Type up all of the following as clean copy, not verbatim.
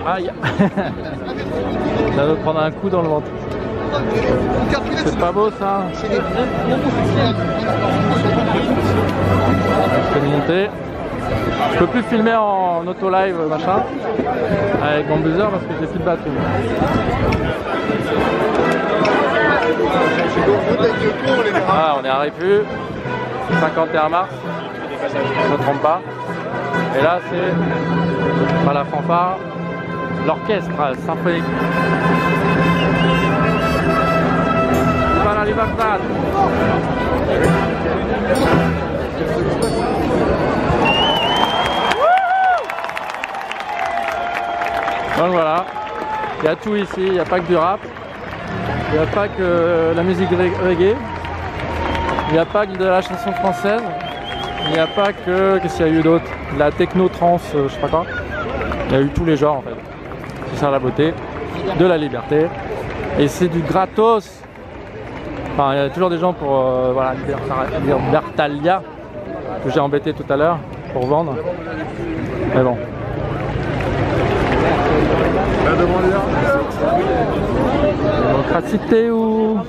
Aïe. Ça va prendre un coup dans le ventre. C'est pas beau ça. Je vais monter. Je peux plus filmer en auto live machin avec mon buzzer parce que j'ai plus de batterie. Ah, on est à Répu, 51 mars, je ne me trompe pas. Et là c'est pas la fanfare, l'orchestre symphonique. Viva la libertad! Donc voilà, il y a tout ici, il n'y a pas que du rap, il n'y a pas que la musique reggae, il n'y a pas que de la chanson française, il n'y a pas que, qu'est-ce qu'il y a eu d'autre, la techno trance, je sais pas quoi, il y a eu tous les genres en fait. C'est ça la beauté de la liberté, et c'est du gratos. Enfin, il y a toujours des gens pour voilà, Libertalia, que j'ai embêté tout à l'heure pour vendre, mais bon. Démocratie ou...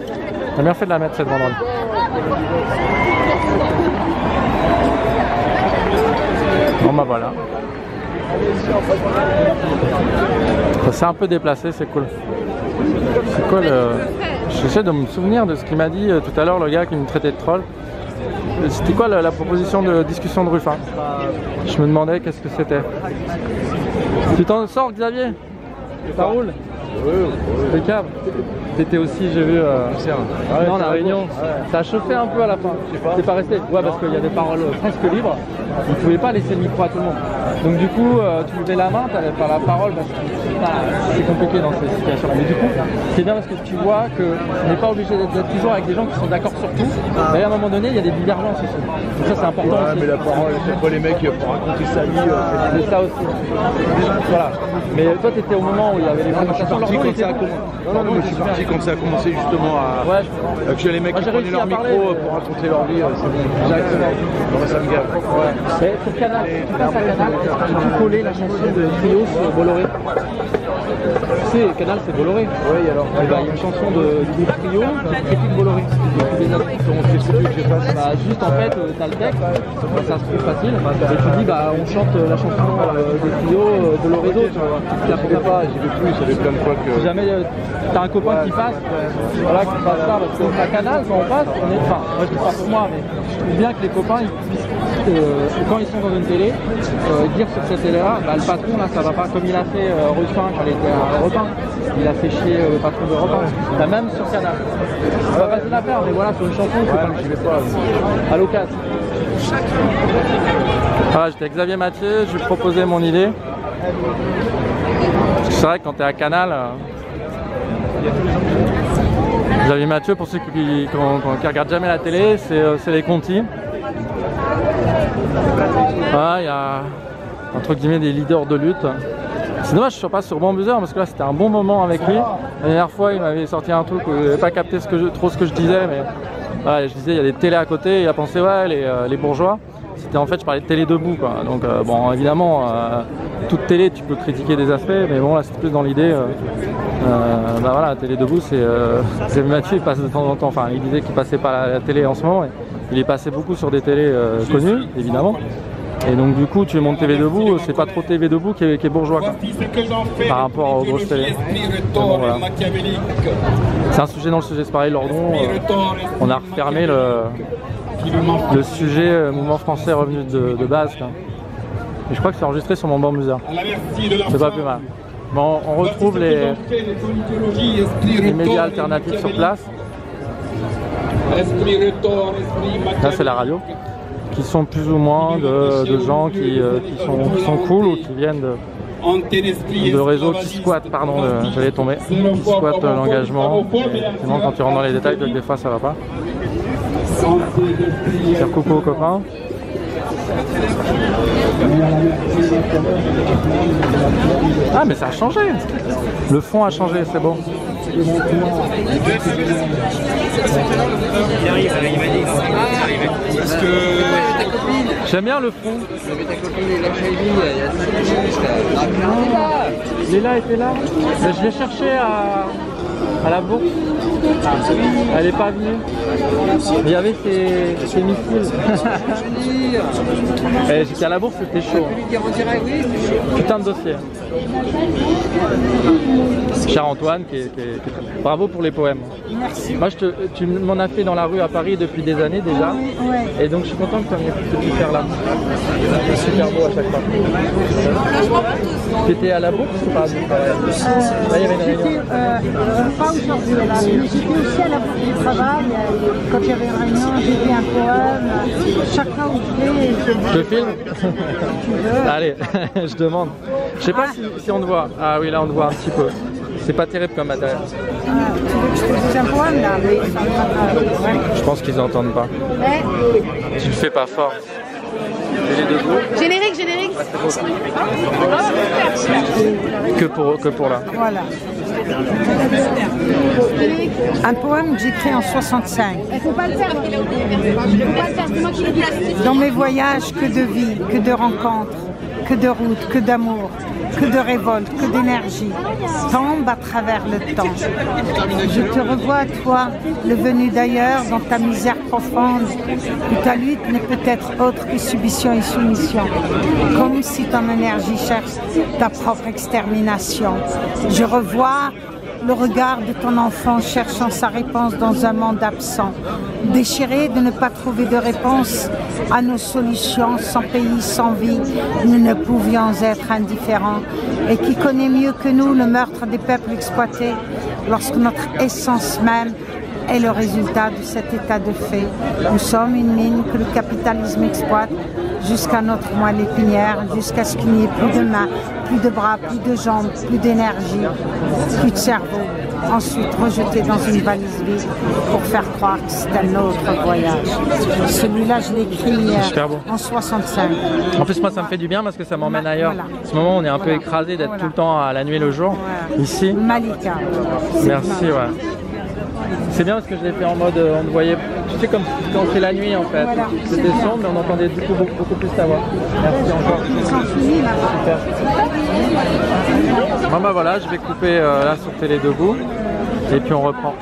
J'ai bien fait de la mettre cette banderole. Bon bah voilà. Ça s'est un peu déplacé, c'est cool. C'est quoi le... J'essaie de me souvenir de ce qu'il m'a dit tout à l'heure, le gars qui me traitait de troll. C'était quoi la proposition de discussion de Ruffin? Je me demandais qu'est-ce que c'était. Tu t'en sors, Xavier? Ça roule? Oui, impeccable. T'étais aussi, j'ai vu, non, la réunion. Ça a chauffé un peu à la fin. T'es pas resté? Ouais, parce qu'il y a des paroles presque libres. On ne pouvait pas laisser le micro à tout le monde. Donc du coup, tu levais la main, t'avais pas la parole parce que c'est compliqué dans ces situations. Mais du coup, c'est bien parce que tu vois qu'on n'est pas obligé d'être toujours avec des gens qui sont d'accord sur tout. Mais à un moment donné, il y a des divergences aussi. Donc ça, c'est important aussi. Mais la parole, c'est pas les mecs pour raconter sa vie. C'est ça aussi. Voilà. Mais toi, t'étais au moment où il y avait les conversations. Non, mais je suis parti quand ça a commencé justement à... Ouais, que les mecs qui prenaient leur micro pour raconter leur vie, c'est bon. Exactement. Ça me gave. Ouais. Sur Canal, tu passes à Canal, tu collais la chanson de Trio sur Bolloré. Tu sais, Canal c'est Bolloré. Oui, alors. Il y a une chanson de Trio qui critique Bolloré. Depuis des années. Juste en fait, t'as le texte, ça se trouve facile. Et tu dis, bah on chante la chanson de Trio Bolloré, tu vois. Ça pourrait pas, j'y vais plus, ça fait plein de fois que... Si jamais t'as un copain qui passe, voilà, qui passe ça, parce qu'à Canal, quand on passe, on est... Enfin, moi je dis pas pour moi, mais je trouve bien que les copains, ils puissent, quand ils sont dans une télé, dire sur cette télé-là, bah, le patron, là, ça va pas, comme il a fait Ruffin quand il était à Europe 1, il a fait chier le patron de Europe 1, bah, même sur Canal. C'est pas facile à faire, mais voilà, sur une chanson, c'est pas... j'y vais pas. À l'occasion. Voilà, j'étais avec Xavier Mathieu, je lui ai proposé mon idée. C'est vrai que quand tu es à Canal, Xavier Mathieu, pour ceux qui regardent jamais la télé, c'est les Conti. Il y a entre guillemets des leaders de lutte. C'est dommage que je ne sois pas sur Bon Buzzer parce que là c'était un bon moment avec lui. La dernière fois il m'avait sorti un truc où je n'avais pas capté trop ce que je disais, mais voilà, je disais il y a des télés à côté et il a pensé ouais les bourgeois. C'était en fait je parlais de télé debout quoi. Donc bon évidemment toute télé tu peux critiquer des aspects, mais bon là c'était plus dans l'idée bah voilà, la télé debout c'est Mathieu, il passe de temps en temps, enfin il disait qu'il passait pas la télé en ce moment, il est passé beaucoup sur des télés connues évidemment, Et donc du coup, tu montes TV debout, c'est pas trop TV debout qui est bourgeois quoi, par rapport aux grosses télé. Bon, voilà. C'est un sujet dans le sujet, c'est pareil, Lordon. On a refermé le sujet mouvement français revenu de base. Quoi. Et je crois que c'est enregistré sur mon Bambuser. C'est pas plus mal. Bon, on retrouve les médias alternatifs sur place. Là, c'est la radio. Qui sont plus ou moins de gens qui sont cool ou qui viennent de réseaux qui squattent, pardon, j'allais tomber, qui squattent l'engagement. Sinon, quand tu rentres dans les détails, des fois ça va pas. Faire coucou aux copains. Ah mais ça a changé. Le fond a changé, c'est bon. J'aime bien le fond. Léla était là. Mais je l'ai cherché à la bourse. Elle n'est pas venue. Il y avait ses missiles. J'étais à la bourse, c'était chaud. Putain de dossier. Cher Antoine, bravo pour les poèmes. Merci. Moi, tu m'en as fait dans la rue à Paris depuis des années déjà. Ouais. Et donc, je suis content que tu aies pu faire là. C'est super beau à chaque fois. Tu étais à la bourse ou pas? Là, il y avait une réunion. Pas aujourd'hui, là. Mais j'étais aussi à la bourse du travail. Quand il y avait une réunion, j'ai fait un poème. Chaque fois où je vais, je te filme. Allez, je demande. Je sais pas si on te voit. Ah oui, là on te voit un petit peu. C'est pas terrible comme matériel. Je faisais un poème là, mais ça va pas. Je pense qu'ils n'entendent pas. Tu le fais pas fort. Générique. Que pour là. Voilà. Un poème que j'écris en 65. Il faut pas le faire. C'est moi qui l'ai dit. Dans mes voyages, que de vie, que de rencontres, que de routes, que d'amour, que de révolte, que d'énergie, tombe à travers le temps. Je te revois, toi, le venu d'ailleurs, dans ta misère profonde, où ta lutte n'est peut-être autre que submission et soumission, comme si ton énergie cherche ta propre extermination. Je revois le regard de ton enfant cherchant sa réponse dans un monde absent, déchiré de ne pas trouver de réponse à nos solutions, sans pays, sans vie, nous ne pouvions être indifférents. Et qui connaît mieux que nous le meurtre des peuples exploités, lorsque notre essence même est le résultat de cet état de fait. Nous sommes une mine que le capitalisme exploite jusqu'à notre moelle épinière, jusqu'à ce qu'il n'y ait plus de mains, plus de bras, plus de jambes, plus d'énergie, plus de cerveau. Ensuite rejeté dans une valise vide pour faire croire que c'est un autre voyage. Celui-là, je l'ai écrit en 65. En plus, moi, ça me fait du bien parce que ça m'emmène ailleurs. Voilà. En ce moment, on est un peu écrasé d'être tout le temps à la nuit et le jour. Voilà. Ici. Malika. Merci, ouais. C'est bien parce que je l'ai fait en mode, on te voyait, tu sais, comme quand c'est la nuit en fait. Voilà, c'était sombre, mais on entendait du coup beaucoup plus ta voix. Merci encore. Ils sont finis là. Super. Bon bah voilà, je vais couper là sur Télé Debout et puis on reprend.